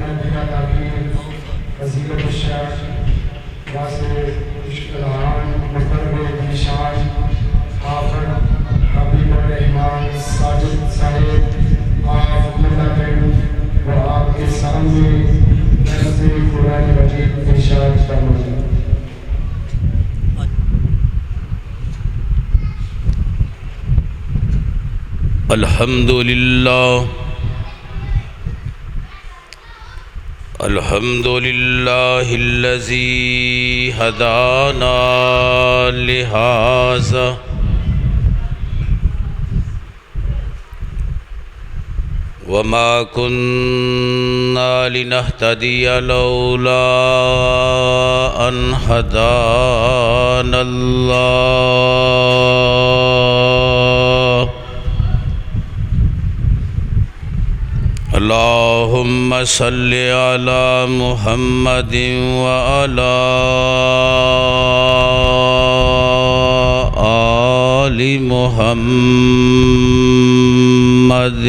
دیگر تاکیر فضیلت الشیخ واسع اشتغال مقرب نشان حافظ حبیب الرحمان ساجد صاحب آپ مدد و آپ کے سامنے درس قرآن مجید ارشاد فرمائیں۔ الحمد لله الذي هدانا لهذا وما كنا لنهتدي لولا أن هدانا الله اللهم صل على محمد وعلى آل محمد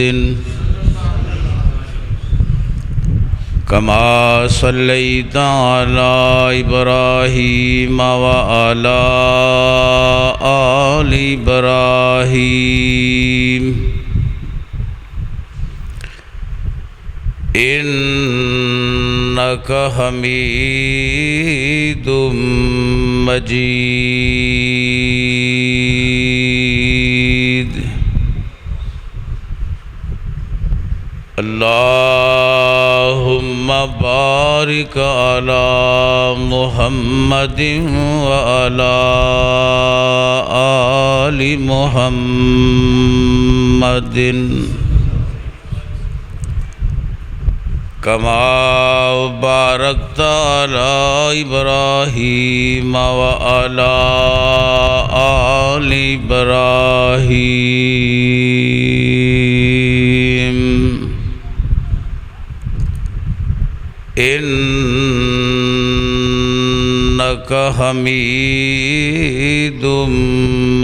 كما صليت على إبراهيم وعلى آل إبراهيم إنك حميد مجيد اللهم بارك على محمد وعلى آل محمد كما باركت على إبراهيم وعلى آل إبراهيم إنك حميد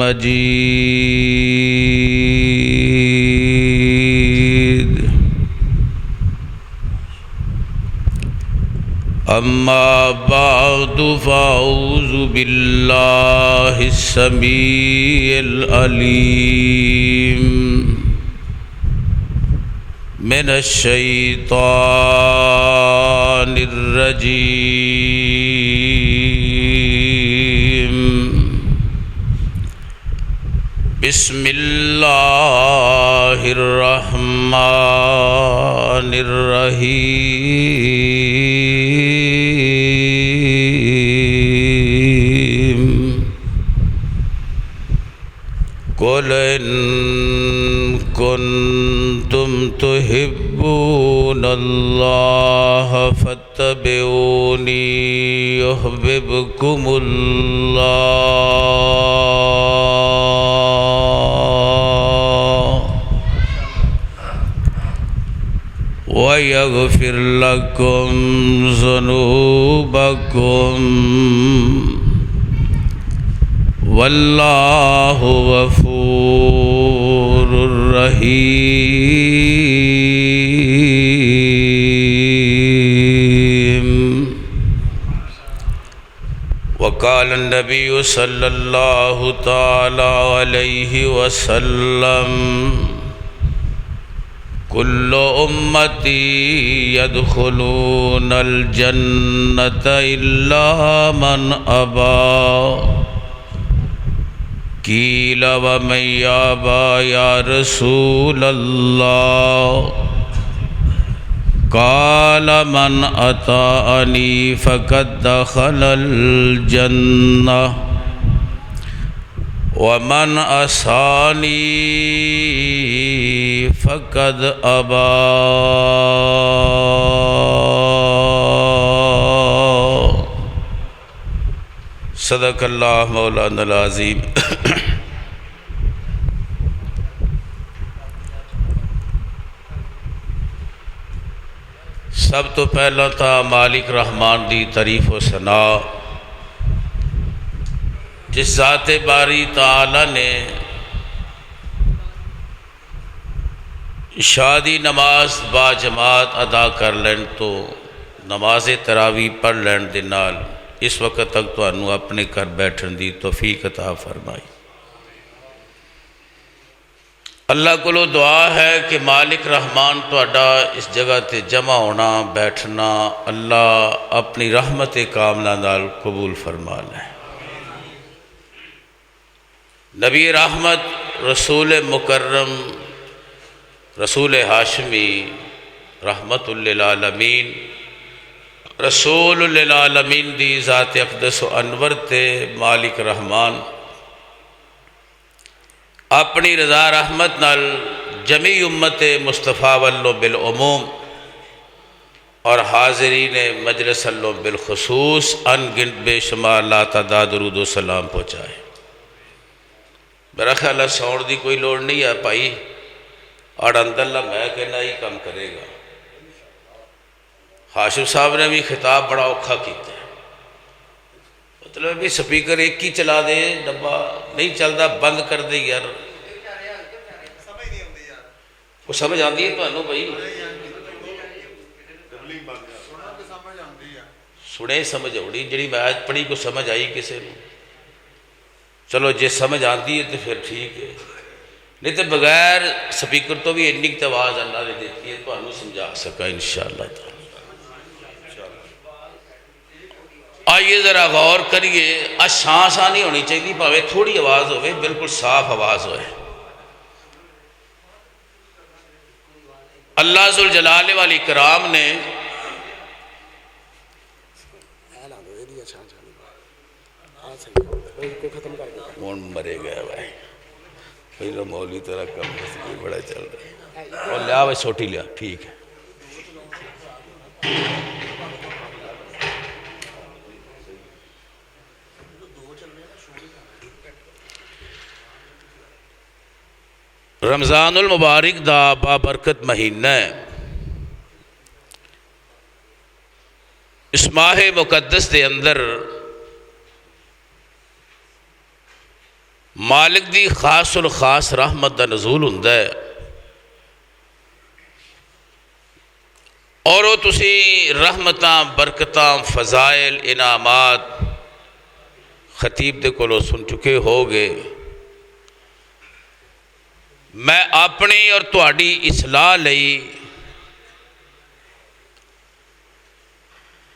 مجيد أما بعد فأعوذ بالله السميع العليم من الشيطان الرجيم بسم الله الرحمن الرحيم قل إن كنتم تحبون الله فاتبعوني يحببكم الله ويغفر لكم ذنوبكم والله غفور رحيم وقال النبي صلى الله تعالى عليه وسلم كل أمتي يدخلون الجنة إلا من أبى قيل ومن يأبى يا رسول الله قال من أطاعني فقد دخل الجنة ومن عصاني فقد أبى صدق اللہ مولانا العظیم۔ سب تو پہلا تھا مالک رحمان دی تعریف و ثنا، جس ذات باری تعالی نے شادی نماز با جماعت ادا کر لین تو نماز تراویح پڑھ لین دے نال اس وقت تک تانوں اپنے گھر بیٹھن دی توفیق عطا فرمائی۔ اللہ کو دعا ہے کہ مالک رحمان تہاڈا اس جگہ تے جمع ہونا بیٹھنا اللہ اپنی رحمت کاملہ نال قبول فرما لے۔ نبی رحمت رسول مکرم رسول ہاشمی رحمت للعالمین رسول للعالمین دی ذات اقدس و انور تے مالک رحمان اپنی رضا رحمت نال جمی امت مصطفیٰ واللو بالعموم اور حاضرین مجلس اللہ بالخصوص ان گنت بے شمار لا تعداد درود و سلام پہنچائے۔ میرا خیال ہے سوڑ دی کوئی لوڑ نہیں ہے پائی، اور اندر میں کہنا ہی کم کرے گا۔ ہاشم صاحب نے بھی خطاب بڑا اوکھا کیتا ہے، مطلب بھی سپیکر ایک ہی چلا دے، ڈبا نہیں چلتا بند کر دے یار۔ وہ سمجھ آتی ہے تو بھائی سنے سمجھ اوڑی جڑی میچ پڑھی کو سمجھ آئی کسے نے، چلو جے سمجھ آتی ہے تو پھر ٹھیک ہے، نہیں تو بغیر سپیکر تو بھی اتنی آواز اللہ نے دیتی ہے تو انہوں سمجھا سکا انشاءاللہ تعالی۔ آئیے ذرا غور کریے، شاں شاں نہیں ہونی چاہیے، پاوے تھوڑی آواز ہوئے بالکل صاف آواز ہوئے۔ اللہ ذوالجلال والاکرام نے کون مرے گیا بھائی، پہلے مولی تیرا کم مسئلہ بڑا چل رہا ہے، اور لیا بھائی سوٹی لیا ٹھیک ہے۔ رمضان المبارک دا بابرکت مہینہ ہے، اس ماہ مقدس دے اندر مالک دی خاص الخاص رحمت دا نزول ہوندا ہے، اور وہ تسی رحمتاں برکتاں فضائل انعامات خطیب دے کولوں سن چکے ہوگے۔ میں اپنی اور تہاڈی اصلاح لئی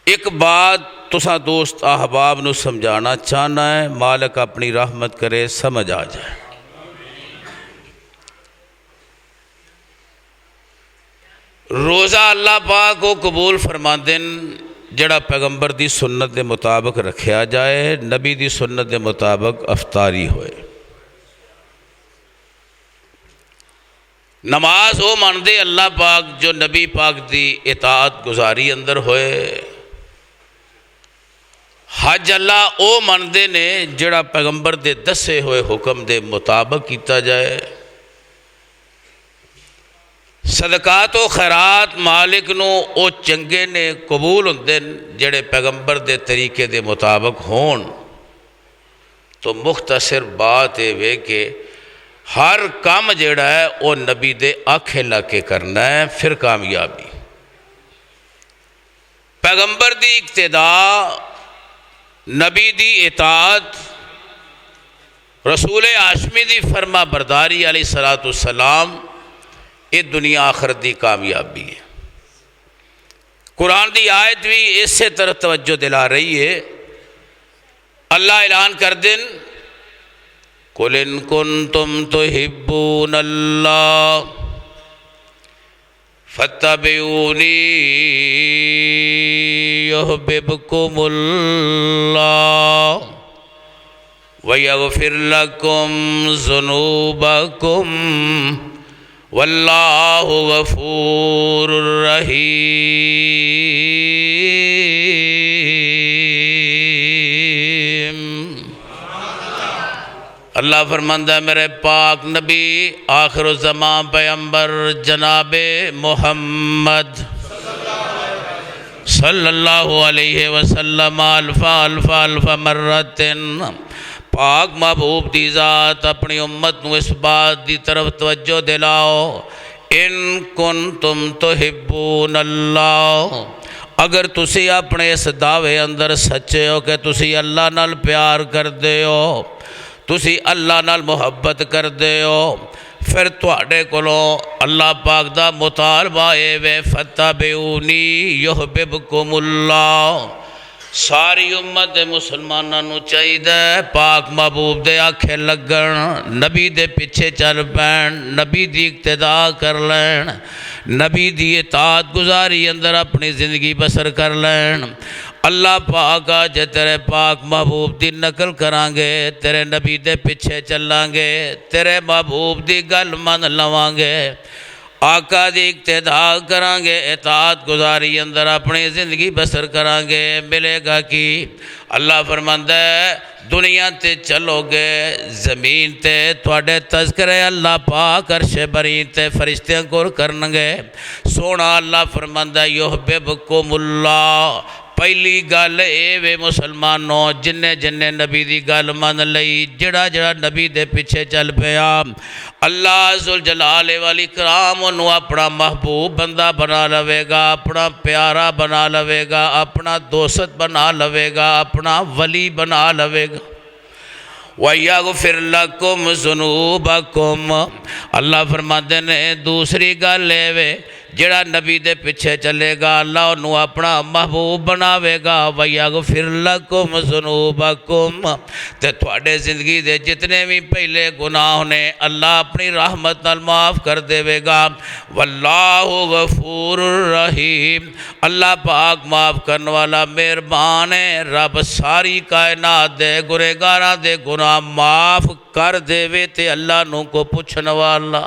ایک بات تساں دوست احباب نو سمجھانا چاہنا ہے، مالک اپنی رحمت کرے سمجھ آ جائے۔ روزہ اللہ پاک کو قبول فرما دین جڑا پیغمبر دی سنت دے مطابق رکھیا جائے، نبی دی سنت دے مطابق افطاری ہوئے۔ نماز او مان دے اللہ پاک جو نبی پاک دی اطاعت گزاری اندر ہوئے۔ حج اللہ او مندے نے جڑا پیغمبر دے دسے ہوئے حکم دے مطابق کیتا جائے۔ صدقات و خیرات مالک نو او چنگے نے قبول ہوندے جڑے پیغمبر دے طریقے دے مطابق ہون۔ تو مختصر بات ہے کہ ہر کام جڑا ہے او نبی دے آنکھیں لا کے کرنا ہے، پھر کامیابی۔ پیغمبر دی اقتداء، نبی دی اطاعت، رسول ہاشمی دی فرما برداری علیہ السلام، یہ دنیا آخرت دی کامیابی ہے۔ قرآن دی آیت بھی اس سے طرف توجہ دلا رہی ہے۔ اللہ اعلان کر دن قُلْ إِن كُنتُمْ تُحِبُّونَ اللَّهَ فَاتَّبِعُونِي يُحْبِبْكُمُ اللَّهُ وَيَغْفِرْ لَكُمْ ذُنُوبَكُمْ وَاللَّهُ غَفُورٌ رَحِيمٌ۔ اللہ فرماندہ ہے میرے پاک نبی آخر الزمان پیغمبر جناب محمد صلی اللہ علیہ وسلم الف مرتن، پاک محبوب دی ذات اپنی امت نو اس بات دی طرف توجہ دلاؤ، ان کنتم تحبون اللہ، اگر تسی اپنے اس دعوے اندر سچے ہو کہ تسی اللہ نال پیار کردے ہو، تسی اللہ نال محبت کردے ہو، پھر تواڈے کولوں اللہ پاک دا مطالبہ اے وے فتبعونی یحببکم اللہ۔ ساری امت مسلمانوں چاہیے پاک محبوب دے آکھے لگن، نبی دے پیچھے چل پین، نبی دی اقتدا کر لین، نبی دی اطاعت گزاری اندر اپنی زندگی بسر کر لین۔ اللہ پاک جے تیرے پاک محبوب دی نقل کران گے، تیرے نبی دے پیچھے چلان گے، تیرے محبوب دی گل من لواں گے، آقا دی اقتدا کران گے، اطاعت گزاری اندر اپنی زندگی بسر کران گے، ملے گا کی؟ اللہ فرماندا ہے دنیا تے چلو گے، زمین تے تواڈے تذکرے اللہ پاک عرش برین تے فرشتیاں کول کرن گے۔ سونا اللہ فرماندا ہے یحببکم اللہ۔ پہلی گل اے وے مسلمانوں، جننے جننے نبی دی گل من لئی، جڑا جڑا نبی دے پیچھے چل پیا، اللہ ذوالجلال والاکرام انہوں اپنا محبوب بندہ بنا لوے گا، اپنا پیارا بنا لوے گا، اپنا دوست بنا لوے گا، اپنا ولی بنا لوے گا۔ وَيَغْفِرْ لَكُمْ ذُنُوبَكُمْ۔ اللہ فرماتے ہیں دوسری گل اے وے جڑا نبی دے پیچھے چلے گا اللہ انہوں اپنا محبوب بناوے گا۔ وَيَغْفِرْ لَكُمْ ذُنُوبَكُمْ، تے تھوڑے زندگی دے جتنے بھی پہلے گناہ نے اللہ اپنی رحمت نال معاف کر دے گا۔ واللہ غفور الرحیم، اللہ پاک معاف کرنے والا مہربان ہے۔ رب ساری کائنات دے گنہگاراں دے گناہ معاف کر دے تے اللہ نو کو پوچھنے والا۔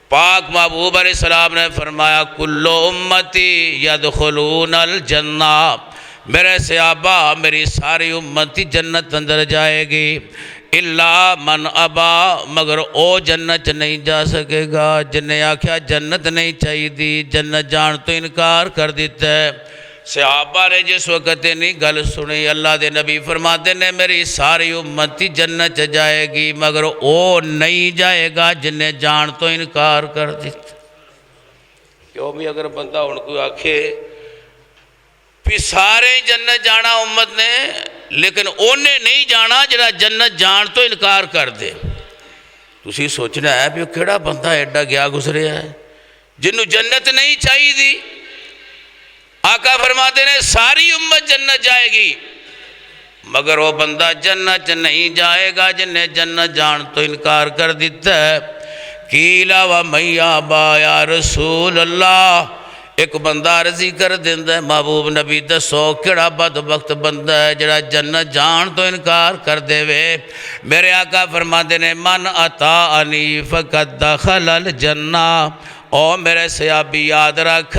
پاک محبوب علیہ السلام نے فرمایا کل امتی یدخلون الجنہ، میرے صحابہ میری ساری امتی جنت اندر جائے گی، الا من ابا، مگر او جنت نہیں جا سکے گا جن نے آکھیا جنت نہیں چاہیے دی، جنت جان تو انکار کر دیتا ہے۔ صحابہ نے جس وقت نہیں گل سنی، اللہ دے نبی فرماتے نے میری ساری امتی جنت جائے گی مگر او نہیں جائے گا جن نے جان تو انکار کر دیتا۔ کیوں بھی اگر بندہ ان کو آکھے پھر سارے جنت جانا امت نے، لیکن انہیں نہیں جانا جڑا جنت جان تو انکار کر دے، تسی سوچنا ہے بھی کیڑا بندہ ایڈا گیا گزرے ہے جنہوں جنت نہیں چاہیے دی۔ آقا فرماتے ہیں ساری امت جنت جائے گی مگر وہ بندہ جنت نہیں جائے گا جن نے جنت جان تو انکار کر دیتا ہے۔ قیلا ومن یابا یا رسول اللہ، ایک بندہ عرضی کر دیندہ ہے محبوب نبی دسو کیڑا بدبخت بندہ ہے جڑا جنت جان تو انکار کر دے وے؟ میرے آقا فرماتے ہیں من اطاعنی فقد دخل الجنہ۔ او میرے صحابی یاد رکھ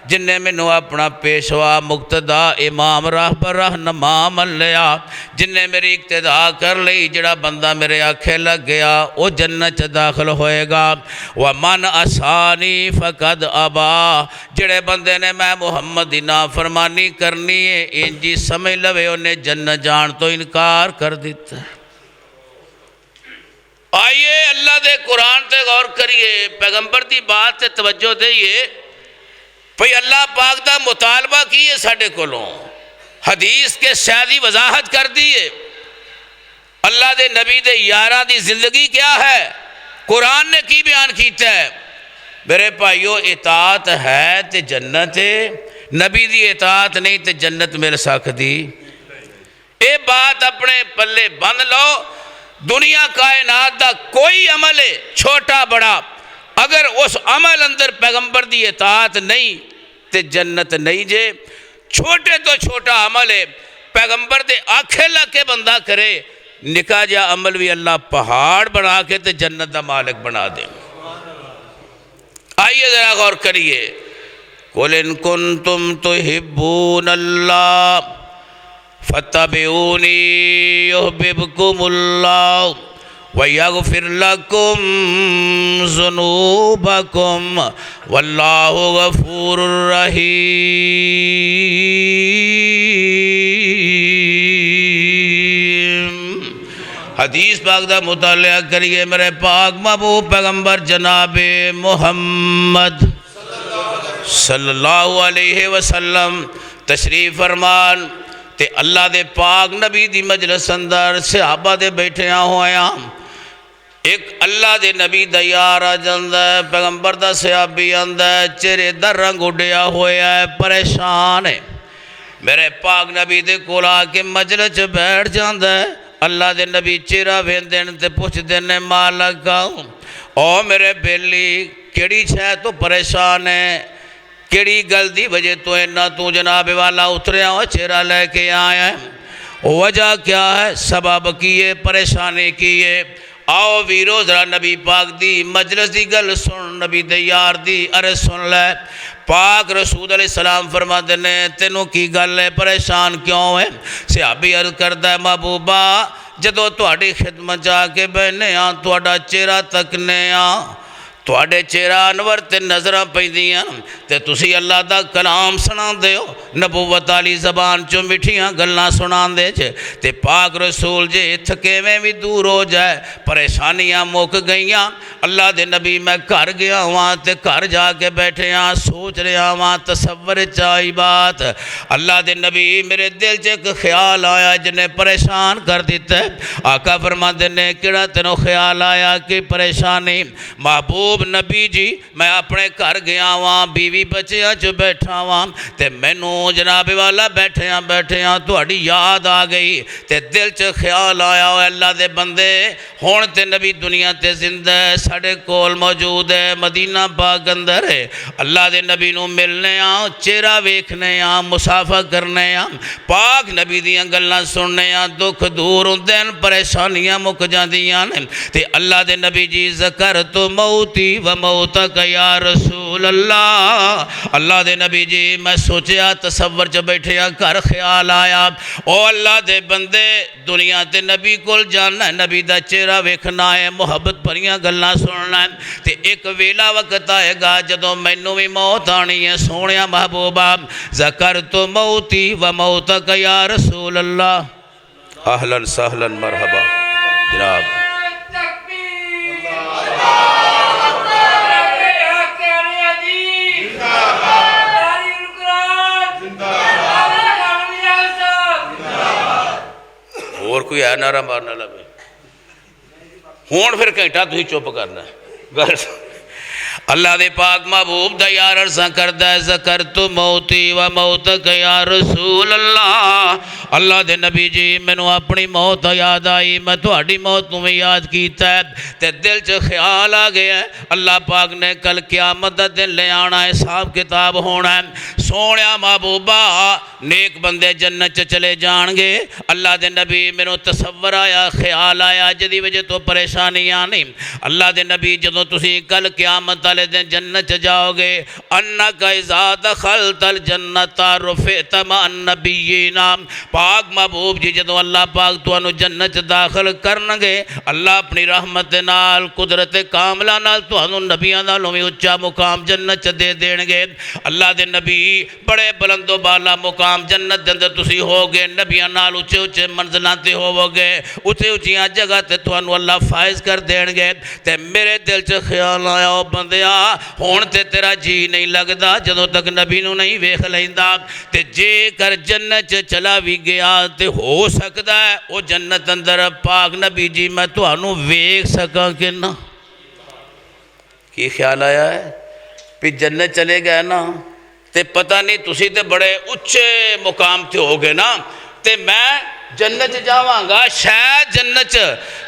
جن نے منو اپنا پیشوا مقتدا امام راہبر رہنما من لیا، جن نے میری اقتدا کر لی، جڑا بندہ میرے آنکھیں لگ گیا وہ جنت داخل ہوئے گا۔ ومن عصانی فقد ابا، جڑے بندے نے میں محمد دی نافرمانی کرنی ہے انجی سمجھ لوے انہیں جنت جان تو انکار کر دیتا ہے۔ آئیے اللہ دے قرآن تے غور کریے، پیغمبر دی بات تے توجہ دئیے، بھئی اللہ پاک دا مطالبہ کیے ساڑھے کولوں، حدیث کے سیادی وضاحت کر دیئے، اللہ دے نبی دے یارہ دی زندگی کیا ہے، قرآن نے کی بیان کیتا ہے۔ میرے بھائیو اطاعت ہے تے جنت ہے، نبی دی اطاعت نہیں تے جنت مل سکتی۔ اے بات اپنے پلے بند لو، دنیا کائنات دا کوئی عمل ہے چھوٹا بڑا، اگر اس عمل اندر پیغمبر دی اطاعت نہیں تے جنت نہیں جے۔ چھوٹے تو چھوٹا عمل ہے پیغمبر دے آنکھیں لگ کے بندہ کرے، نکاح جا عمل بھی اللہ پہاڑ بنا کے تے جنت دا مالک بنا دے۔ آئیے ذرا غور کریے، قُلْ إِن كُنتُمْ تُحِبُّونَ اللَّهَ فَاتَّبِعُونِي يُحْبِبْكُمُ اللَّهُ وَيَغْفِرْ لَكُمْ ذُنُوبَكُمْ وَاللَّهُ غَفُورٌ رَحِيمٌ۔ حدیث پاک دا مطالعہ کریے. میرے پاک محبوب پیغمبر جناب محمد صلی اللہ علیہ وسلم تشریف فرمان تے اللہ دے پاک نبی دی مجلس اندر صحابہ دے بیٹھیاں ہویاں. ایک اللہ دے نبی دا یار آ جاندہ ہے، پیغمبر دا صحابی آندہ ہے، چہرے دا رنگ اڈیا ہویا ہے، پریشان ہے. میرے پاک نبی دے کول آ کے مجلس بیٹھ جاندہ ہے. اللہ دے نبی چہرہ ویندن تے پوچھ دینے مالکا او میرے بیلی کیڑی چھے تو پریشان ہے، کیڑی گل دی وجہ تو اینا تو جناب والا اتریا ہو چہرہ لے کے آیا ہے، وجہ کیا ہے، سبب کیے، پریشانی کیے. آؤ ویرو ذرا نبی پاک دی مجلس دی گل سن، نبی دی یار دی عرض سن لے. پاک رسول علیہ السلام فرما دینے تینوں کی گل ہے، پریشان کیوں ہے؟ صحابی عرض کردہ ہے محبوبہ جدو تواڈی خدمت جا کے بہنے آن تواڈا چہرہ تکنے آن تواڈے چہرہ انور تے نظرہ پیندیاں تے تسی اللہ دا کلام سنان دے ہو، نبوت علی زبان چو مٹھیاں گلنا سنان دے چھے تے پاک رسول جے تھکے میں بھی دور ہو جائے، پریشانیاں موک گئیاں. اللہ دے نبی میں گھر گیا وہاں تے گھر جا کے بیٹھے ہاں، سوچ رہے ہاں وہاں تصور چاہی بات. اللہ دے نبی میرے دل چے ایک خیال آیا جنہیں پریشان کر دیتا ہے. آقا فرما دینے کیڑا تینوں خیال آیا کہ پریشانی؟ محبوب نبی جی میں اپنے گھر گیا وہاں بیوی بچیاں جو بیٹھا وہاں تے مینوں جناب والا بیٹھے ہاں تہاڈی یاد آ گئی تے دل چ خیال آیا ہوئے اللہ دے بندے ہون تے نبی دنیا تے زندہ ہے، ساڑے کول موجود ہے، مدینہ پاک اندر ہے. اللہ دے نبی نو ملنے آں، چہرہ ویکھنے آں، مسافہ کرنے آں، پاک نبی دیاں گلاں سننے آں، دکھ دور ہوندے ہیں، پریشانیاں مک جاندیاں تے اللہ دے نبی جی ذکرت موتی و موتک یا رسول اللہ. اللہ دے نبی جی میں سوچیا تصور چ بیٹھیا گھر خیال آیا او اللہ دے بندے دنیا تے نبی کول جانا ہے، نبی دا چہرہ ویکھنا ہے، محبت بھریاں گلاں سننا ہے تے ایک ویلا وقت آئے گا جدوں مینوں بھی موت آنی ہے. سونیا محبوبہ ذکرت موتی و موتک یا رسول اللہ. اہلاً سہلاً مرحبا جناب. اور کوئی ہے نعرہ مارنا لگے ہون پھر گھنٹہ تھی چپ کرنا ہے. اللہ دے پاک محبوب دا یار عرضاں کردہ ہے ذکرت موتی و موتک یا رسول اللہ. اللہ دے نبی جی مینوں اپنی موت یاد آئی، میں تہاڈی موت میں یاد کیتا ہے تے دل چ خیال آ گیا ہے اللہ پاک نے کل قیامت دا دن لے آنا ہے، حساب کتاب ہونا ہے. سونیا محبوبہ نیک بندے جنت چ چلے جان گے. اللہ دے نبی مینوں تصور آیا، خیال آیا جدی وجہ تو پریشانیاں نہیں. اللہ دے نبی جدوں تسی کل قیامت والے دن جنت جاؤ گے انکا اذا دخلت الجنت رفعت مع النبیین. پاک محبوب جی جدوں اللہ پاک تانوں جنت داخل کرنگے اللہ اپنی رحمت نال قدرت کاملہ نال تانوں نبیاں نالوں بھی اچا مقام جنت دے دین گے. اللہ دے نبی بڑے بلند و بالا مقام جنت دے اندر تسی ہو گے، نبیاں نال اچھے اچھے منزلاں تے ہوو گے، اچھے اچھیاں جگہ تے تانوں اللہ فائز کر دین گے. تے میرے دل چ خیال آیا او بندیا ہون تے تیرا جی نہیں لگدا جدوں تک نبی نو نہیں ویکھ لیندا تے جے کر جنت چلا بھی گیا تے ہو سکدا ہے او جنت اندر پاک نبی جی میں تانوں ویکھ سکاں کہ نہ. کی خیال آیا ہے پھر جنت چلے گئے نا تے پتہ نہیں تسی تے بڑے اچھے مقام تے ہو گئے نا تے میں جنت جاواں گا شاید جنت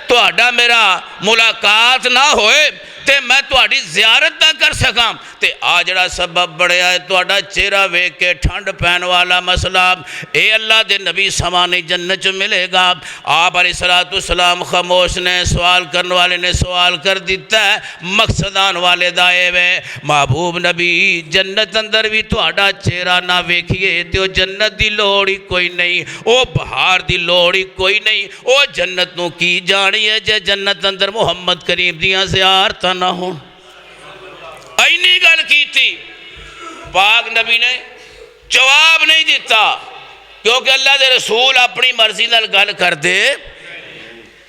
تہاڈا میرا ملاقات نہ ہوئے تے میں تہاڈی زیارت نہ کر سکاں تے آ جڑا سبب بڑھیا ہے تہاڈا چہرہ ویکھ کے ٹھنڈ پین والا مسئلہ اے اللہ دے نبی سمانے جنت چ ملے گا. آپ علیہ السلام خاموش نے سوال کرنے والے نے سوال کر دیتا ہے مقصد آن والے دائے وے محبوب نبی جنت اندر بھی تہاڈا چہرہ نہ ویکھیے تے او جنت دی لوڑ ہی کوئی نہیں، او بہار دی لوڑ ہی کوئی نہیں. او جنت نو کی جانی ہے جے جنت اندر محمد کریم دیاں زیارتاں نہ ہون. اینی گل کی تھی پاک نبی نے جواب نہیں دیتا کیونکہ اللہ دے رسول اپنی مرضی نال گل کر دے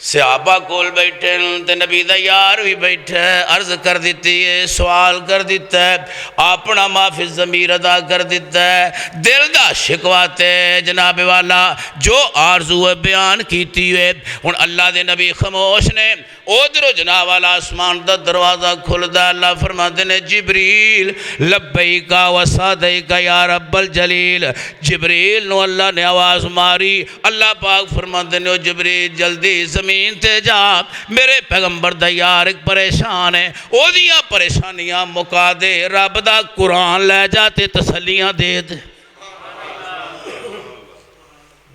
صحابہ کول بیٹھے تے نبی دا یار بھی بیٹھے، عرض کر دیتی ہے، سوال کر دیتا ہے، اپنا معافی ضمیر ادا کر دیتا ہے، دل دا شکواتے جناب والا جو آرزو بیان کیتی ہوئے۔ ہن اللہ دے نبی خاموش نے، ادھرو جناب والا آسمان دا دروازہ کھل دا، اللہ فرماتے نے جبریل لبیکا و سعدیکا یا رب الجلیل۔ جبریل نو اللہ نے آواز ماری، اللہ پاک فرماتے نے جبریل جلدی زمین تے جا، میرے پیغمبر دا یار ایک پریشان ہے، او دیاں پریشانیاں مکا دے، رب دا قرآن لے جاتے تسلیاں دے دے۔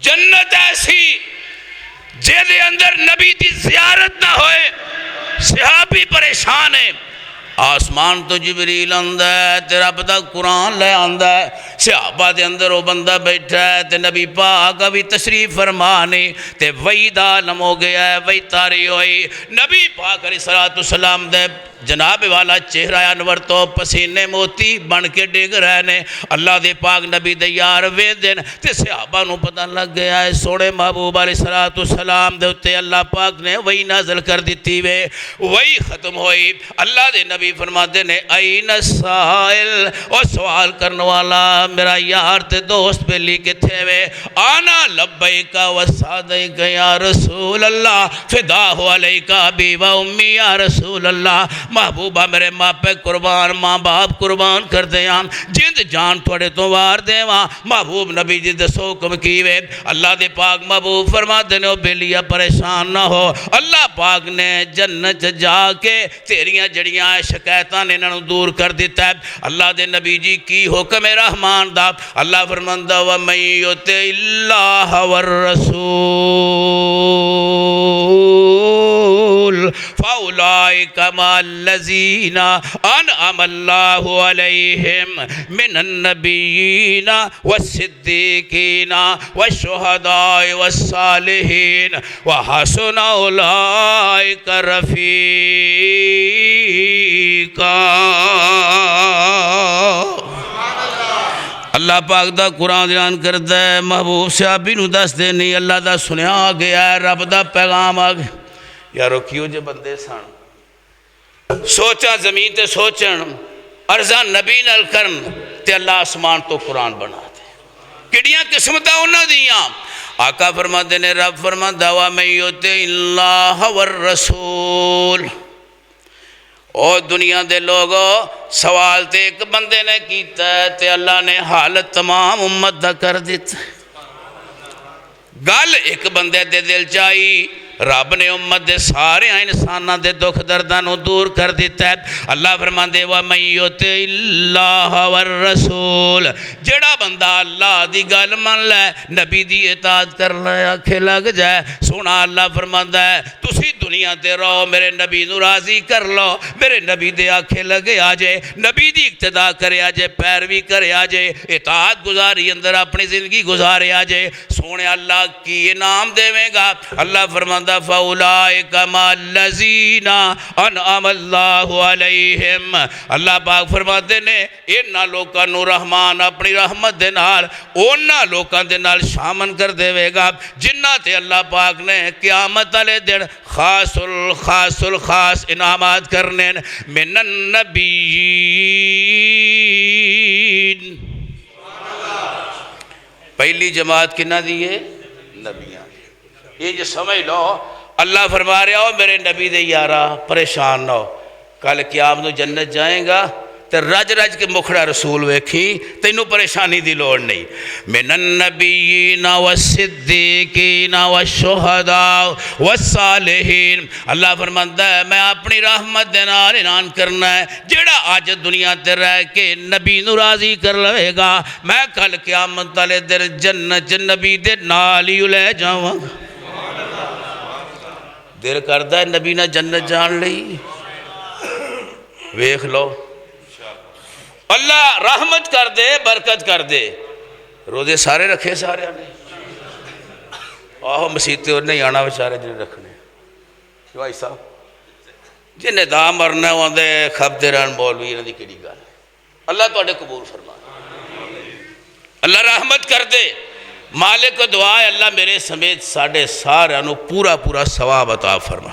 جنت ایسی جے دے اندر نبی دی زیارت نہ ہوئے، صحابی پریشان ہے، آسمان تو جبریل آندہ ہے تے رب دا قرآن لے آندہ ہے، صحابہ دے اندر وہ بندہ بیٹھا ہے تے نبی پاک ابھی تشریف فرمانے تے وہی دا عالم ہو گیا ہے، وہی تاری ہوئی، نبی پاک علیہ السلام دے جناب والا چہرہ انور تو پسینے موتی بن کے ڈگ رہنے، اللہ دے پاک نبی دے یار ویندن تے صحابہ نو پتہ لگ گیا ہے سوڑے محبوب علیہ السلام دے اتے اللہ پاک نے وہی نازل کر دیتی وے، وہی ختم ہوئی۔ اللہ دے نبی فرماتے نے این السائل، اور سوال کرنے والا میرا یار تے دوست بیلی کے تھے وے، آنا لبیکا و سعدیکا یا رسول اللہ، فداہ علیکا ابی و امی یا رسول اللہ، محبوبہ میرے ماں پہ قربان، ماں باپ قربان کر دیاں، جند جان تھوڑے تو وار دیواں، محبوب نبی جی دے سوکم کیوے، اللہ دے پاک محبوب فرما دینے بیلیا پریشان نہ ہو، اللہ پاک نے جنت جا کے تیریاں جڑیاں شکایتاں نے انہوں دور کر دیتا ہے۔ اللہ دے نبی جی کی حکم رحمان دا، اللہ فرماندہ وَمَن يُطِعِ اللَّهَ وَالرَّسُولَ فَأُولَئِكَ مَعَ الَّذِينَ أَنْعَمَ اللَّهُ عَلَيْهِمْ مِنَ النَّبِيِّينَ وَالصِّدِّيقِينَ وَالشُّهَدَاءِ وَالصَّالِحِينَ وَحَسُنَ أُولَئِكَ رَفِيقًا۔ اللہ پاک دا قرآن بیان کرتا ہے، محبوب صحابی نو دس دے نہیں، اللہ دا سنیا آ گیا ہے، رب دا پیغام آ گیا۔ یارو کیوں جے بندے سان سوچا زمین تے سوچن، ارزاں نبی نال کرن تے اللہ آسمان تو قرآن بنا دے، کڑیاں قسمتاں انہاں دیاں۔ آقا فرماتے نے رب فرماتا وَمَن يُطِعِ اللَّهَ وَالرَّسُولَ۔ اور دنیا دے لوگوں سوال تے ایک بندے نے کیتا ہے تے اللہ نے حالت تمام امت دا کر دیتا ہے، گل ایک بندے دے دل چاہی، رب نے امت دے سارے انسانہ دے دکھ دردانوں دور کر دیتا ہے۔ اللہ فرماندے وَمَن يُطِعِ اللَّهَ وَالرَّسُولَ، جڑا بندہ اللہ دی گل من لے، نبی دی اطاعت کر لے، آنکھیں لگ جائے، سونا اللہ فرماندہ ہے تسی دنیا تے رہو، میرے نبی نو راضی کر لو، میرے نبی دے آنکھیں لگے آجے، نبی دی اقتداء کرے آجے، پیروی کرے آجے، اطاعت گزاری اندر اپنی زندگی گزارے آجے، سونے اللہ کی انعام دے گا۔ اللہ فرماندہ فَأُولَئِكَ مَعَ الَّذِينَ أَنْعَمَ اللَّهُ عَلَيْهِمْ، اللہ پاک فرماتے نے انہاں لوکاں نو رحمان اپنی رحمت دے نال انہاں لوکاں دے نال شامن کر دے گا جنہاں تے اللہ پاک نے قیامت والے دن خاص الخاص انعامات کرنے من النبیین۔ پہلی جماعت کنہ دیئے نبیان، یہ جو سمجھ لو اللہ فرما رہا ہو میرے نبی دے یارہ پریشان نہ ہو، کل قیامت جنت جائیں گا تے رج رج کے مکھڑا رسول ویکھی تینوں پریشانی دی لوڑ نہیں۔ من النبیین والصدیقین والشہداء والصالحین، اللہ فرماتا ہے میں اپنی رحمت دے نال اعلان کرنا ہے جڑا آج دنیا تے رہ کے نبی نو راضی کر لے گا میں کل قیامت والے دن جنت نبی دے نال ہی لے جاواں۔ دیر کردہ ہے نبی نہ جنت جان لئی، ویکھ لو اللہ رحمت کر دے برکت کر دے۔ روزے سارے رکھے سارے نے، آہو مسیحتے اور نہیں آنا بچارے جنہیں رکھنے بھائی صاحب جنہیں دا مرنا ہوندے خب دے رہن مولوی انہوں دی کیڑی گل۔ اللہ تو اڈے قبول فرما، اللہ رحمت کر دے۔ مالک کو دعا ہے اللہ میرے سمیت ساڑھے سارے انو پورا پورا ثواب عطا فرما۔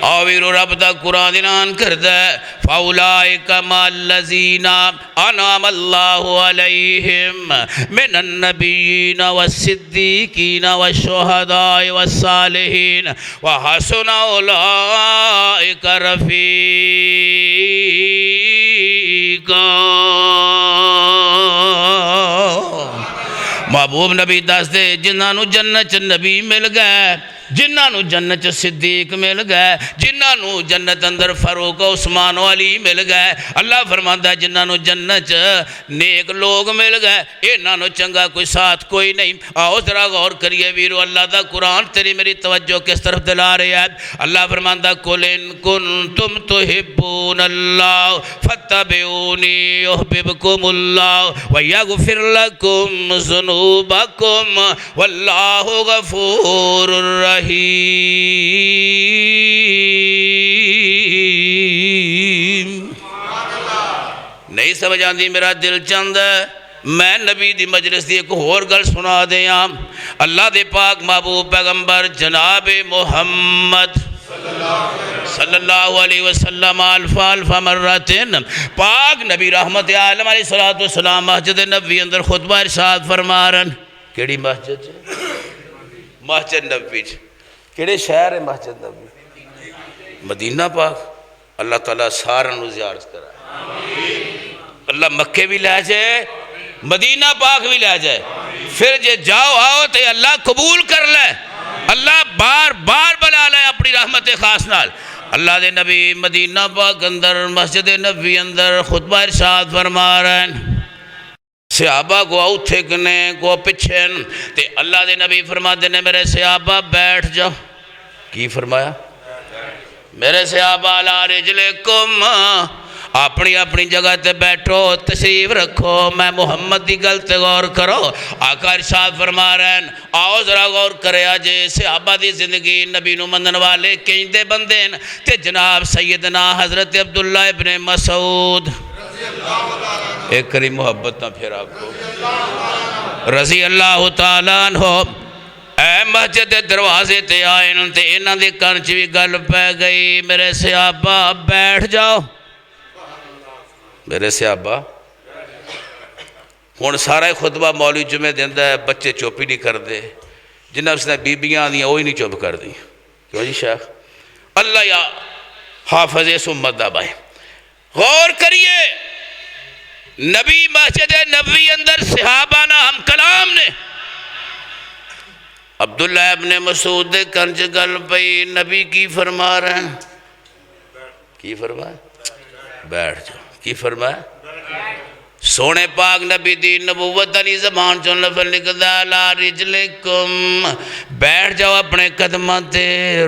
آویر رب دا قرآن دینان کردہ فَأُولَئِكَ مَا الَّذِينَ أَنْعَمَ اللَّهُ عَلَيْهِمْ مِنَ النَّبِيِّينَ وَالصِّدِّيقِينَ وَالشُّهَدَاءِ وَالصَّالِحِينَ وَحَسُنَ أُولَئِكَ رَفِيقًا۔ محبوب نبی دس دے جنہاں نو جنت نبی مل گئے، جنہاں نو جنت صدیق مل گئے، جنہاں نو جنت اندر فاروق عثمان و علی مل گئے۔ اللہ فرماندا ہے جنہاں نو جنت نیک لوگ مل گئے، انہاں نو چنگا کوئی ساتھ کوئی نہیں۔ آؤ ذرا غور کریے ویرو، اللہ دا قرآن تیری میری توجہ کس طرف دلا رہا ہے۔ اللہ فرماندا قُلْ إِن كُنتُمْ تُحِبُّونَ اللَّهَ فَاتَّبِعُونِي يُحْبِبْكُمُ اللَّهُ وَيَغْفِرْ لَكُمْ ذُنُوبَكُمْ وَاللَّهُ غَفُورٌ رَحِيمٌ۔ نہیں سمجھ آندی میرا دل چند ہے، میں نبی دی مجلس دی ایک اور گل سنا دیا۔ اللہ دے پاک محبوب پیغمبر جناب محمد صلی اللہ علیہ وسلم الف مرتين پاک نبی رحمت عالم علیہ السلام مسجد نبوی اندر خطبہ ارشاد فرمارن۔ کیڑی مسجد ہے؟ مسجد نبوی۔ کیڑے شہر ہے مسجد نبوی؟ مدینہ پاک۔ اللہ تعالیٰ سارا نو زیارت کرا، اللہ مکے بھی لے جائے، مدینہ پاک بھی لے جائے، پھر جے جاؤ آؤ تے اللہ قبول کر لے، اللہ بار بار بلا لے اپنی رحمت خاص نال۔ اللہ دے نبی مدینہ پاک اندر مسجد نبوی اندر خطبہ ارشاد فرما رہے ہیں۔ صحابہ کو اوتھے کنے کو پچھن تے اللہ دے نبی فرما دینے میرے صحابہ بیٹھ جاؤ۔ کی فرمایا؟ میرے صحابہ علی رجلکم، اپنی اپنی جگہ تے بیٹھو، تشریف رکھو، میں محمد دی گل تے غور کرو۔ آقا ارشاد فرما رہے ہیں آؤ ذرا غور کرے آجے صحابہ دی زندگی نبی نو منن والے کہیں دے بندین تے جناب سیدنا حضرت عبداللہ ابن مسعود ایک کری محبت نہ پھر آپ کو رضی اللہ تعالیٰ عنہ اے مسجد دروازے تے آئین تے انہاں دے کان چ وی گل پہ گئی میرے صحابہ بیٹھ جاؤ۔ میرے صحابہ ہون سارا خطبہ مولوی جمعہ دیندہ ہے، بچے چوپی نہیں کر دے، جنہاں اس نے بیبیاں دیا وہی نہیں چوپ کر دی۔ کیوں جی شیخ؟ اللہ یا حافظ اس امت دا بھائی غور کریے، نبی مسجد نبوی اندر صحابہ نا ہم کلام نے عبداللہ ابن مسعود دے کنج گل پئی نبی کی فرما رہے ہیں؟ کی فرمائے؟ بیٹھ جاؤ۔ کی فرمائے؟ سونے پاک نبی دی نبوت علی زبان چون لفظ لکھدا لا رجلکم، بیٹھ جاؤ اپنے قدمہ تے،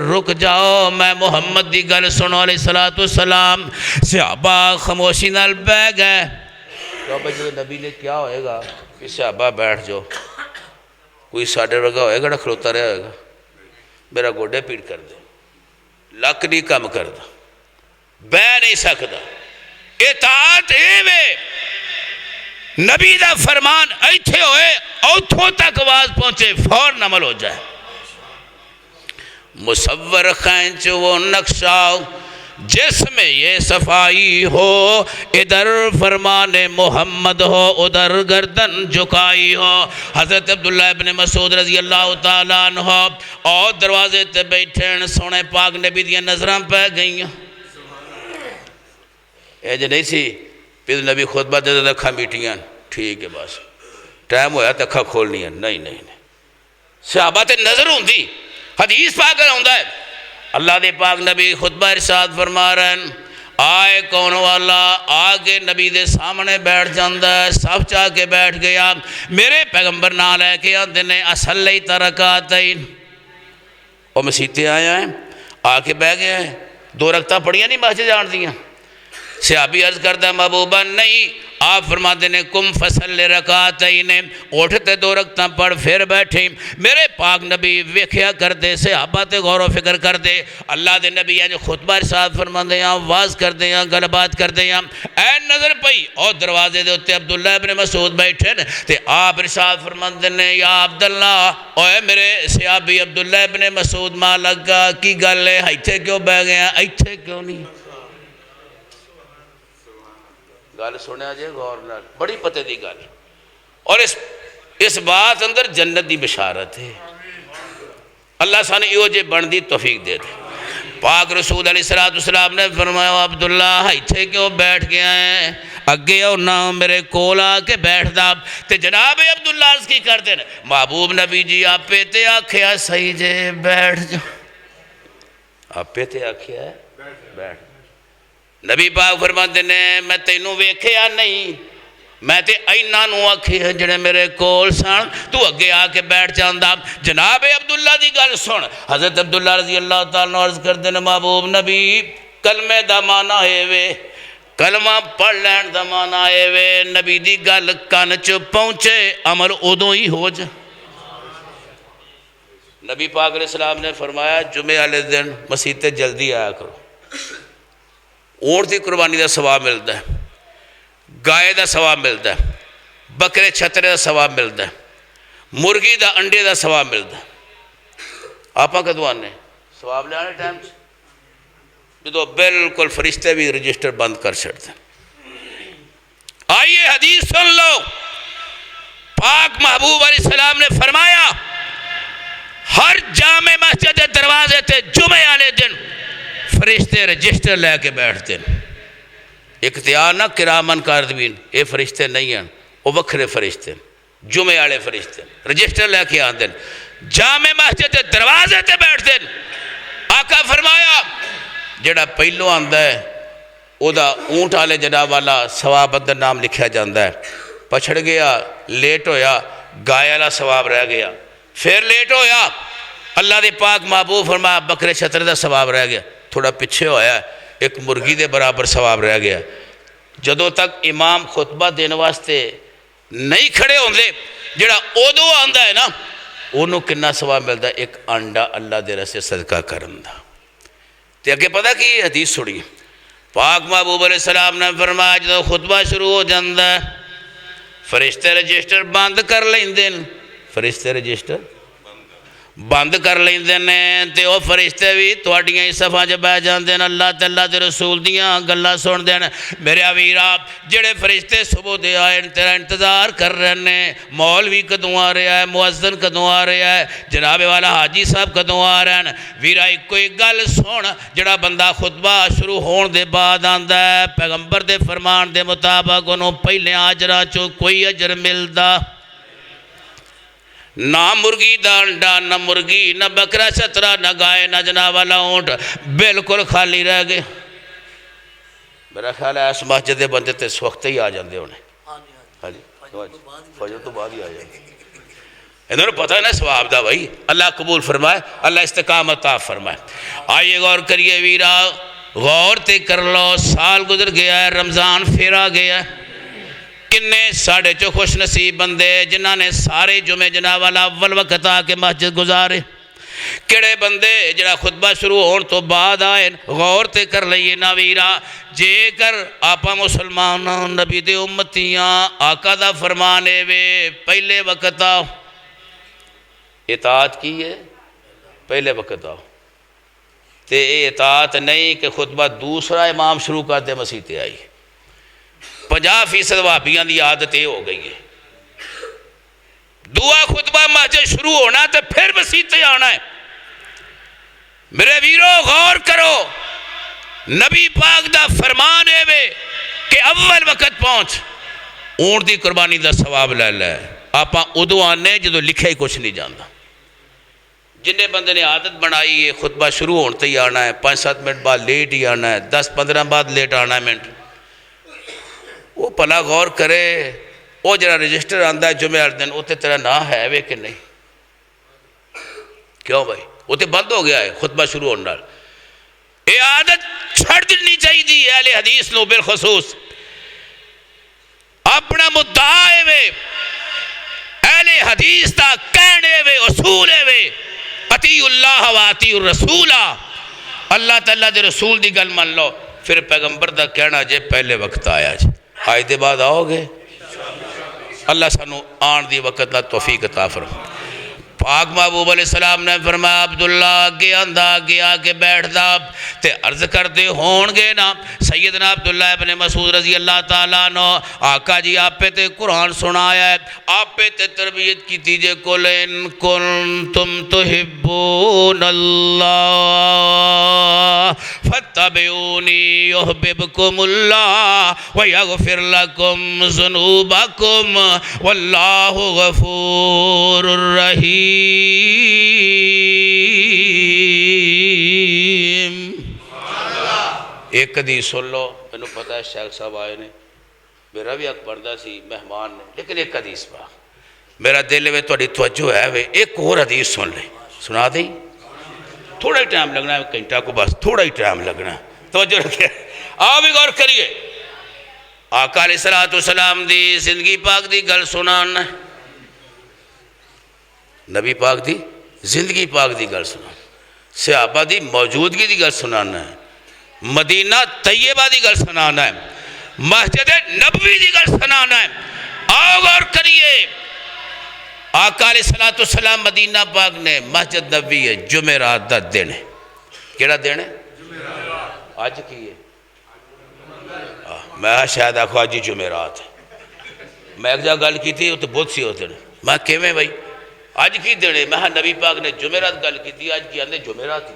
رک جاؤ، میں محمد دی گل سنو علیہ السلام۔ صحابہ خاموشی نال بہ گئے۔ کیا بھائی نبی نے کیا ہوئے گا کہ صحابہ بیٹھ جاؤ؟ کوئی ساڑھے رگا ہوئے گا کھلوتا رہے گا، میرا گوڑے پیٹ کر دے، لک نہیں کم کر دا، بہ نہیں سکتا۔ اطاعت ایوے نبی دا فرمان ایتھے ہوئے اوتھوں تک آواز پہنچے فوراً عمل ہو جائے۔ مصور خینچ وہ نقشہ جس میں یہ صفائی ہو، ادھر فرمان محمد ہو ادھر گردن جھکائی ہو۔ حضرت عبداللہ ابن مسعود رضی اللہ تعالیٰ عنہ اور دروازے تے بیٹھیں سونے پاک نبی دیا نظران پہ گئیں۔ اے جو نہیں سی پھر نبی خطبہ دے دے دکھا میٹیاں ٹھیک ہے بس ٹائم ہویا تکھا کھولنی ہے، نہیں صحابہ تے نظر ہوں دی حدیث پاک ہوندہ ہے۔ اللہ دے پاک نبی خطبہ ارشاد فرما رہے ہیں آئے کون والا آگے نبی دے سامنے بیٹھ جاندہ ہے، صف چاہ کے بیٹھ گیا۔ میرے پیغمبر نہ لے کے آندے نے اصلی ترکاتین اور مسیطے آیا ہیں آ کے بہ گئے ہیں، 2 رکعتاں پڑھیاں نہیں مسجد جان دیاں۔ صحابی عرض کردہ محبوبہ نہیں آپ فرماتے ہیں کم فصل رکعتین، اٹھتے 2 رکعتاں پڑھ پھر بیٹھے۔ میرے پاک نبی ویکھیا کرتے، صحابہ تے غور و فکر کرتے، اللہ دے نبی جو خطبہ ارشاد فرماندے ہیں، واز کردے ہیں، گل بات کردے ہیں، اے نظر پئی اور دروازے دے اتے عبداللہ ابن مسعود بیٹھے تے آپ ارشاد فرماندے ہیں یا عبداللہ، اوے میرے صحابی عبداللہ ابن مسعود ماں لگا کی گل ہے، ایتھے کیوں بہ گیا، ایتھے کیوں نہیں؟ گل سنیا جے غور نال، بڑی پتے دی گل، اور اس بات اندر جنت دی بشارت ہے۔ اللہ سانے ایو جے بن دی توفیق دے دے۔ پاک رسول علیہ السلام نے فرمایا عبداللہ ایتھے کیوں بیٹھ گیا ہے، اگے او نہ میرے کول آ کے بیٹھ دا۔ تے جناب عبداللہ عرض کی کرتے ہیں محبوب نبی جی آپ پہ تے آکھیا صحیح جے بیٹھ جا، آپ پہ تے آکھیا ہے بیٹھ۔ نبی پاک فرماتے ہیں میں تینوں ویکھیا نہیں، میں تے اینا نو آکھیا جڑے میرے کول سن، تو اگے آ کے بیٹھ جاندہ۔ جناب عبداللہ دی گل سن، حضرت عبداللہ رضی اللہ تعالیٰ عرض کر دینا محبوب نبی کلمے دا معنی ہے وے، کلمہ پڑھ لین دا معنی ہے وے، نبی دی گل کان چ پہنچے عمل ادوں ہی ہو جا۔ نبی پاک علیہ السلام نے فرمایا جمعے والے دن مسجد تے جلدی آیا کرو، اونٹ دی قربانی دا ثواب ملتا ہے، گائے دا ثواب ملتا ہے، بکرے چھترے دا ثواب ملتا ہے، مرغی دا انڈے دا ثواب ملتا ہے۔ آپاں کدو آنے ثواب لے آنے ٹائم جدو بالکل فرشتے بھی رجسٹر بند کر چھڑتے ہیں۔ آئیے حدیث سن لو، پاک محبوب علیہ السلام نے فرمایا ہر جامع مسجد دروازے تے جمعے والے دن فرشتے رجسٹر لے کے بیٹھتے ہیں۔ اختیار نہ کرامن کاتبین، اے فرشتے نہیں ہیں، وہ وکھرے فرشتے ہیں، جمعے والے فرشتے ہیں، رجسٹر لے کے آتے ہیں، جامع مسجد دروازے تے بیٹھتے ہیں۔ آقا فرمایا جڑا پہلو آندا ہے او دا اونٹ والے جناب والا ثواب اندر نام لکھیا جاندہ ہے، پچھڑ گیا لیٹ ہویا گائے والا ثواب رہ گیا، پھر لیٹ ہویا اللہ دے پاک محبوب فرمایا بکرے چھتر دا ثواب رہ گیا، تھوڑا پچھے ہویا ایک مرغی دے برابر ثواب رہ گیا۔ جدوں تک امام خطبہ دینے واسطے نہیں کھڑے ہوندے جڑا اودو آندا ہے نا انہوں کنا ثواب ملتا ہے، ایک انڈا اللہ دے رسے صدقہ کرن دا۔ تے اگے پتہ کی حدیث سڑی پاک محبوب علیہ السلام نے فرمایا جدوں خطبہ شروع ہو جاندہ ہے فرشتے رجسٹر بند کر لیندے، فرشتے رجسٹر بند کر لیندے نے تے او فرشتے بھی تواڈیاں ہی صفاں چ بیٹھ جاندے نے، اللہ تے اللہ دے رسول دیاں گلاں سن دے نے۔ میرے ویرا جڑے فرشتے صبح دے آئے تیرا انتظار کر رہے ہیں، مولوی کدوں آ رہا ہے، مؤذن کدوں آ رہا ہے، جناب والا حاجی صاحب کدوں آ رہے ہیں۔ ویرا کوئی گل سن جڑا بندہ خطبہ شروع ہون دے بعد آندا ہے پیغمبر دے فرمان دے مطابق انہوں پہلے اجراں چوں کوئی اجر ملدا، نہ مرغی دا انڈا، نہ مرغی، نہ بکرا چھترا، نہ گائے، نہ جناب والا اونٹ، بالکل خالی رہ گئے۔ میرا خیال ہے اس مسجد دے بندے تے اس وقت ہی آ جاندے ہونے، ہاں جی فجر تو بعد ہی آ جاندے، انہوں نے پتہ ہے نا ثواب دا بھائی، اللہ قبول فرمائے، اللہ استقامت عطا فرمائے۔ آئیے غور کریے ویرا، غور تے کر لو، سال گزر گیا ہے، رمضان پھر آ گیا ہے، کنے ساڑھے چو خوش نصیب بندے جنہاں نے سارے جمعے جناب والا اول وقت آ کے مسجد گزارے، کڑے بندے جڑا خطبہ شروع ہون تو بعد آئے۔ غور تے کر لئیے نا ویرا، جے کر آپا مسلمان نبی دے امتیاں آقا دا فرمانے وے پہلے وقت آؤ، اطاعت کی ہے پہلے وقت آؤ، تے اطاعت نہیں کہ خطبہ دوسرا امام شروع کر دے مسیح تے آئی۔ 50% وہابیاں دی عادت یہ ہو گئی ہے، دعا خطبہ مسجد شروع ہونا تو پھر مسیح تے آنا ہے۔ میرے ویرو غور کرو، نبی پاک دا فرمان ہے وے کہ اول وقت پہنچ اونٹ دی قربانی دا ثواب لے لے، آپاں ادو آنے جدو لکھے ہی کچھ نہیں جاندا۔ جنہیں بندے نے عادت بنائی ہے خطبہ شروع ہونے ہی آنا ہے، 5-7 منٹ بعد لیٹ ہی آنا ہے، 10-15 بعد لیٹ آنا ہے منٹ، وہ پلا غور کرے وہ جڑا رجسٹر آندا ہے جمعہ ہر دن اوتے تیرا نا ہے وے کہ نہیں؟ کیوں بھائی اوتے بند ہو گیا ہے خطبہ شروع ہونے نال۔ یہ عادت چھڑ دینی چاہیے اہل حدیث نو بالخصوص۔ اپنا مدعا ہے وے اہل حدیث دا کہنے وے اصول ہے وے اطیع اللہ و اطیع الرسول اللہ تعالیٰ دے رسول دی گل من لو پھر پیغمبر دا کہنا جے پہلے وقت آیا جے آج دے بعد آؤ گے اللہ سانو آن دی وقت لا توفیق عطا فرمائے پاک محبوب علیہ السلام نے فرمایا عبداللہ آگے اندھا آگے آگے بیٹھ دا تے عرض کرتے ہونگے نا سیدنا عبداللہ ابن مسعود رضی اللہ تعالیٰ عنہ آقا جی آپ پہ تے قرآن سنایا ہے آپ پہ تے تربیت کی تیجے قُلْ إِن كُنْتُمْ تُحِبُّونَ اللَّهَ فَاتَّبِعُونِي يُحْبِبْكُمُ اللَّهُ وَيَغْفِرْ لَكُمْ ذُنُوبَكُمْ وَاللَّهُ غَفُورٌ رَحِيمٌ ایک حدیث سن لو میں پتہ ہے شیخ صاحب آئے نے میرا بھی حق پڑھتا سی مہمان نے لیکن ایک حدیث پا میرا دل میں تھوڑی توجہ ہے وے ایک اور حدیث سن لے سنا دیں تھوڑا ہی ٹائم لگنا ہے گھنٹہ کو بس تھوڑا ہی ٹائم لگنا ہے توجہ رکھے آؤ بھی غور کریے آقا علیہ السلام دی زندگی پاک دی گل سنانا نبی پاک دی زندگی پاک دی گل سنانا صحابہ دی موجودگی دی گل سنانا ہے مدینہ طیبہ دی گل سنانا ہے مسجد نبوی دی گل سنانا ہے آؤ غور کریے آقا علیہ السلام مدینہ پاک نے مسجد نبوی ہے جمعرات دا دن ہے کیڑا دن ہے آج کی ہے میں شاید آخو آج ہی جمعرات ہے میں ایک جا گل کی تھی وہ تو بہت سی ہوتے ہیں میں کیویں بھائی آج کی دن ہے میں نبی پاک نے جمعرات گل کی تھی آج کی آنے جمعرات ہی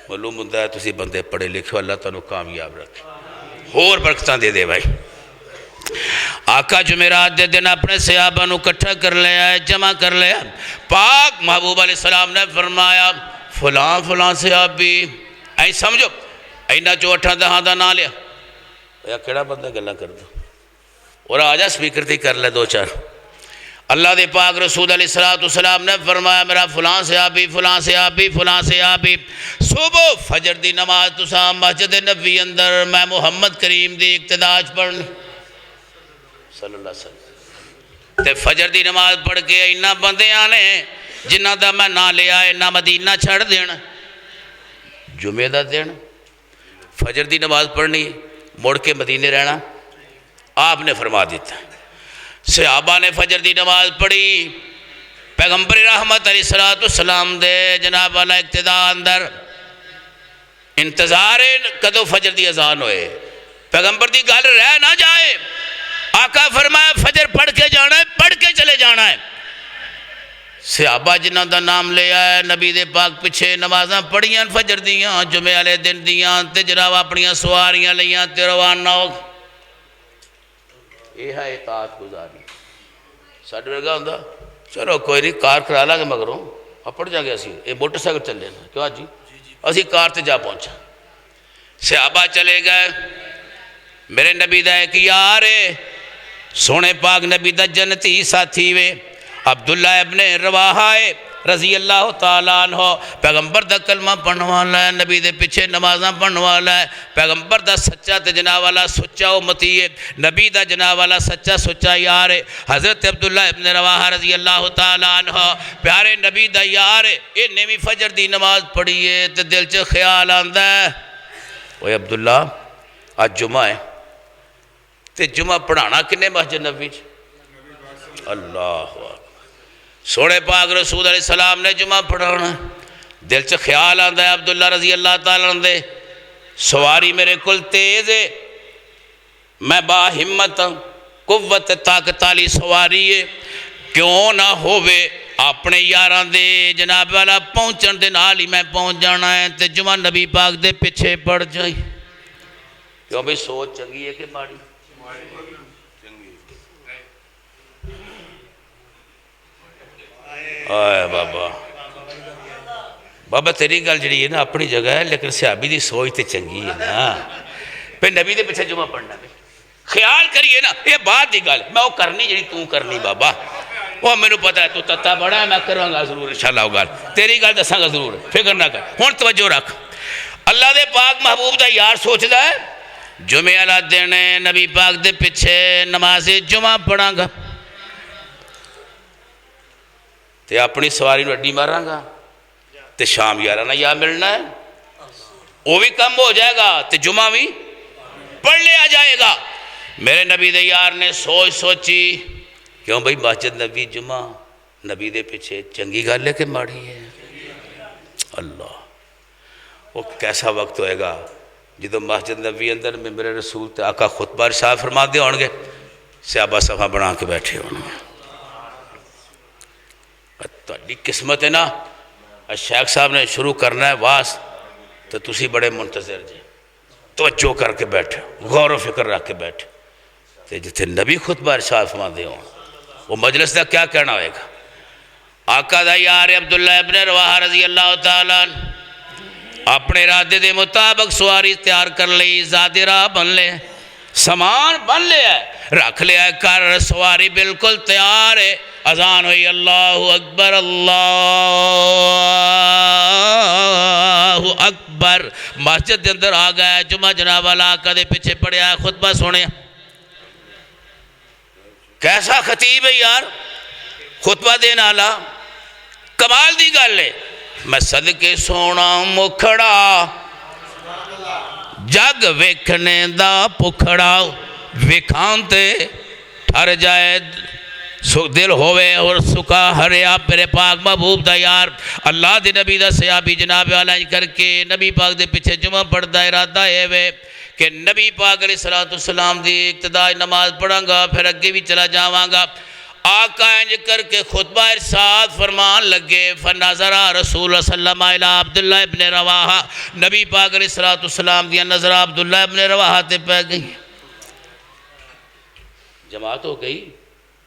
معلوم ہوتا ہے تسی بندے پڑھے لکھے اللہ تعالیٰ کامیاب رکھے اور برکتاں دے دے بھائی آقا جمعرات دے دن اپنے صحابہ نو کٹھا کر لیا ہے جمع کر لیا پاک محبوب علیہ السلام نے فرمایا فلاں فلاں صحابی اے سمجھو اینا جو 8-10 دا نہ لیا یا کیڑا بندہ گلہ کر دو اور آجا سپیکر تھی کر لے 2-4 اللہ دے پاک رسول علیہ السلام نے فرمایا میرا فلاں صحابی فلاں صحابی فلاں صحابی صبح فجر دی نماز تساں مسجد نبوی اندر میں محمد کریم دی اقتداج پڑھنی صلی اللہ علیہ وسلم تے فجر دی نماز پڑھ کے اینا بندے آنے جنہ دا میں نہ لے آئے نہ مدینہ چھڑ دینا جمعہ دا دینا فجر دی نماز پڑھنی موڑ کے مدینے رہنا آپ نے فرما دیتا صحابہ نے فجر دی نماز پڑھی پیغمبر رحمت علیہ السلام دے جناب والا اقتداء اندر انتظار کدو فجر دی اذان ہوئے پیغمبر دی گل رہ نہ جائے آقا فرمایا فجر پڑھ کے جانا ہے پڑھ کے چلے جانا ہے صحابہ جنہ دا نام لے آئے نبی دے پاک پچھے نمازاں پڑھیاں فجر دیاں جمعہ والے دن دیاں تے جناب اپنیاں سواریاں لیاں تے روانہ ہو یہ ہے اطاعت گزاری ساڑھ ورگا ہوندہ چلو کوئی نہیں کار کرا لا کے مگروں اپڑ جا گیا سی یہ موٹر سائیکل چل لینا کیوں جی اسی کار تے جا پہنچا صحابہ چلے گئے میرے نبی دا ایک یار سونے پاک نبی دا جنتی ساتھی وے عبداللہ ابن رواحہ رضی اللہ تعالیٰ عنہ پیغمبر دا کلمہ پڑھنے والا ہے نبی دے پیچھے نمازاں پڑھنے والا ہے پیغمبر دا سچا تے جناب والا سچا امتی ہے نبی دا جناب والا سچا سچا یار ہے حضرت عبداللہ ابن رواحہ رضی اللہ تعالیٰ عنہ پیارے نبی دا یار ہے انہیں بھی فجر دی نماز پڑھی ہے تے دل چ خیال آندہ ہے اوہ عبداللہ آج جمعہ ہے تے جمعہ پڑھانا کنے مسجد نبی اللہ سوڑے پاک رسول علیہ السلام نے جمعہ پڑھانا دل چ خیال آندہ ہے عبداللہ رضی اللہ تعالیٰ عنہ سواری میرے کل تیز ہے میں با ہمت قوت طاقت والی سواری ہے کیوں نہ ہووے اپنے یاران دے جناب والا پہنچن دے نال ہی میں پہنچ جانا ہے تے جمعہ نبی پاک دے پیچھے پڑ جائی کیوں بھی سوچ چنگی ہے کہ ماڑی آئے بابا بابا تیری گل جڑی ہے نا اپنی جگہ ہے لیکن صحابی دی سوچ تے چنگی ہے نا پھر نبی دے پیچھے جمعہ پڑھنا بھی خیال کریے نا یہ بات دی گل میں وہ کرنی جڑی تو کرنی بابا وہ میں نے پتا ہے تو تتا بڑا ہے میں کروں گا ضرور انشاءاللہ گل تیری گل دساں گا ضرور فکر نہ کر ہن توجہ رکھ اللہ دے پاک محبوب دا یار سوچدا ہے جمعے والا دن نبی پاک دے پیچھے نماز جمعہ پڑھاں گا تے اپنی سواری اڈی ماراں گا تے شام 11 یا ملنا ہے، وہ بھی کم ہو جائے گا تے جمعہ بھی پڑھ لیا جائے گا۔ میرے نبی دے یار نے سوچی کیوں بھائی مسجد نبی جمعہ نبی دے پیچھے چنگی گل ہے کہ ماڑی ہے؟ اللہ، وہ کیسا وقت ہوئے گا جدو مسجد نبی اندر ممبر رسول تے آقا خطبہ ارشاد فرما دے ہون گے، صحابہ صفحہ بنا کے بیٹھے ہون گے۔ تہاڈی قسمت ہے نا، شیخ صاحب نے شروع کرنا ہے واس تو تسی بڑے منتظر جے، توجہ کر کے بیٹھے، غور و فکر رکھ کے بیٹھے تے جتھے نبی خطبہ ارشاد فرما دے ہون وہ مجلس دا کیا کہنا ہوئے گا؟ آقا دا یار عبداللہ ابن رواحہ رضی اللہ تعالیٰ اپنے ارادے دے مطابق سواری تیار کر لئی، زادی راہ بن لے، سامان بن لے ہے، رکھ لیا کر، سواری بالکل تیار ہے۔ اذان ہوئی، اللہ اکبر اللہ اکبر، مسجد دے اندر آ گیا، جمعہ جناب والا آقا دے پیچھے پڑیا، خطبہ سنے۔ کیسا خطیب ہے یار، خطبہ دینا لا، کمال دی گل ہے۔ میں صدقے سونا مکھڑا جگ ویکھنے دا پکھڑا، ویکھانتے ٹھر جائے دل ہوئے اور سکا ہریا، میرے پاک محبوب دا یار اللہ دے نبی دا صحابی جناب والا کر کے نبی پاک دے پیچھے جمعہ پڑھدا ارادہ ہے وے کہ نبی پاک علیہ السلام دی ابتدائی نماز پڑھاں گا، پھر اگے بھی چلا جاواں گا۔ آقا انج کر کے خطبہ ارشاد فرمان لگے، فنظرہ رسول اللہ صلی اللہ علیہ وسلم الى عبداللہ ابن رواحہ، نبی پاک علیہ السلام دیا نظر عبداللہ ابن رواحہ تے پہ گئی۔ جماعت ہو گئی،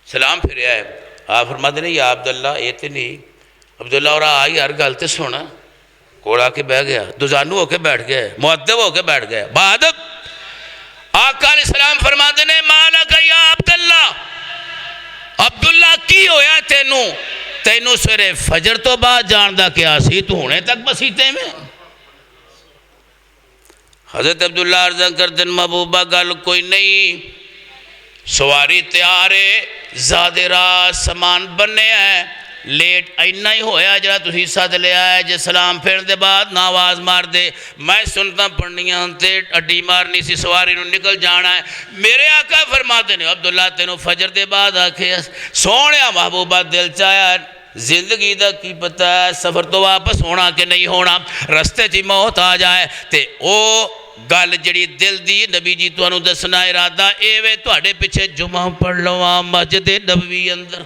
سلام پھر آئے، آپ فرماتے ہیں یا عبداللہ اے تے نہیں، عبداللہ اور آئی ہر گل تے سونا، کوڑا کے بہ گیا، دوزانو ہو کے بیٹھ گئے، مؤدب ہو کے بیٹھ گئے، بادب۔ آقا علیہ السلام فرماتے ہیں مالک یا عبداللہ، عبداللہ کی ہویا تینوں سویرے فجر تو بعد جاندہ کیا سی، تو ہونے تک مسیطے میں؟ حضرت عبداللہ عرضہ کردن محبوبہ گل کوئی نہیں، سواری تیارے، زادے راہ سامان بننے ہیں، لیٹ اینا ہی ہویا جرا تو حصہ دلے آئے جے سلام پھیرن دے بعد ناواز مار دے، میں سنتا پڑھنیاں تے اڈی مارنی سی، سواری نو نکل جانا ہے۔ میرے آقا فرماتے ہیں عبداللہ تینوں فجر دے بعد آکھے سونیا محبوبہ دل چاہیا زندگی دا کی پتہ ہے سفر تو واپس ہونا کہ نہیں ہونا، رستے چی موت آ جائے تے او گل جڑی دل دی نبی جی تو انہوں دسنا ارادہ اے وے تو اڈے پیچھے جمعہ پڑھ لواں مسجد نبوی اندر۔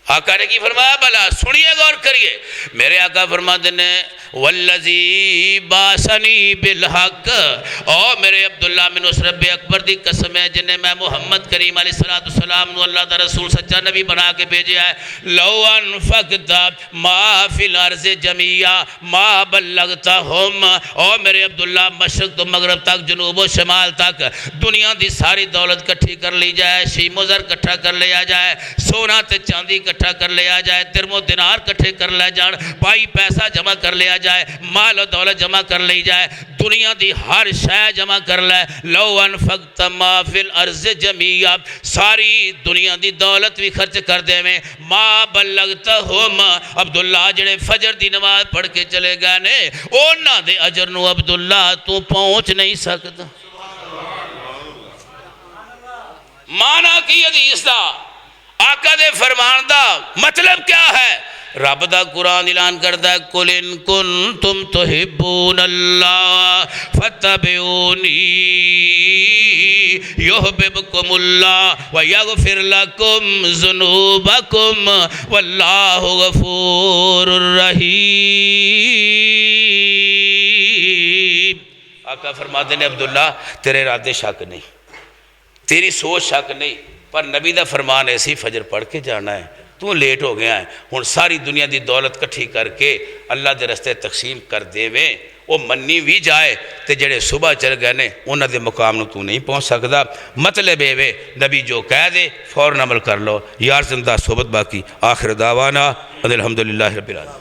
آقا نے کی فرمایا بلا سنیے غور کریے، میرے آقا فرماتے ہیں والذی باسنی بالحق، او میرے عبداللہ من اس رب اکبر دی قسم ہے جنہیں میں محمد کریم علیہ السلام نو اللہ دا رسول سچا نبی بنا کے بھیجے ہے، لو انفقت ما فی الارض جمیعہ ما بلغتہم، او میرے عبداللہ مشرق تو مغرب تک جنوب و شمال تک دنیا دی ساری دولت کٹھی کر لی جائے، شیم و زر کٹھا کر لیا جائے، سونا تے چاندی کٹھا کر لیا جائے، درم و دینار کٹھے کر لیا جائے، پائی پیسہ جمع کر لیا جائے، مال و دولت جمع کر لی جائے، دنیا دی ہر شے جمع کر لے، لو انفقت ما فی الارض جمیعہ، ساری دنیا دی دولت بھی خرچ کر دے میں، ما بلغتہم، عبداللہ جڑے فجر دی نماز پڑھ کے چلے گئے نے اونا دے اجر نو عبداللہ تو پہنچ نہیں سکتا۔ مانا کی حدیث دا، آقا دے فرمان دا مطلب کیا ہے؟ رب دا قرآن اعلان کرتا ہے قُلْ إِن كُنْتُمْ تُحِبُّونَ اللَّهَ فَاتَّبِعُونِي يُحْبِبْكُمُ اللَّهُ وَيَغْفِرْ لَكُمْ ذُنُوبَكُمْ وَاللَّهُ غَفُورٌ رَحِيمٌ۔ آقا فرماتے ہیں عبداللہ تیرے ارادے شک نہیں، تیری سوچ شک نہیں، پر نبی دا فرمان ایسی فجر پڑھ کے جانا ہے، تو لیٹ ہو گیا ہے، ہن ساری دنیا دی دولت کٹھی کر کے اللہ دے رستے تقسیم کر دے میں، وہ منی بھی جائے تے جڑے صبح چل گئے نے انہاں دے مقام نو تو نہیں پہنچ سکدا۔ مطلب اے وے نبی جو کہہ دے فوراً عمل کر لو۔ یار زندہ صحبت باقی، آخر دعوانا الحمدللہ رب العالمین۔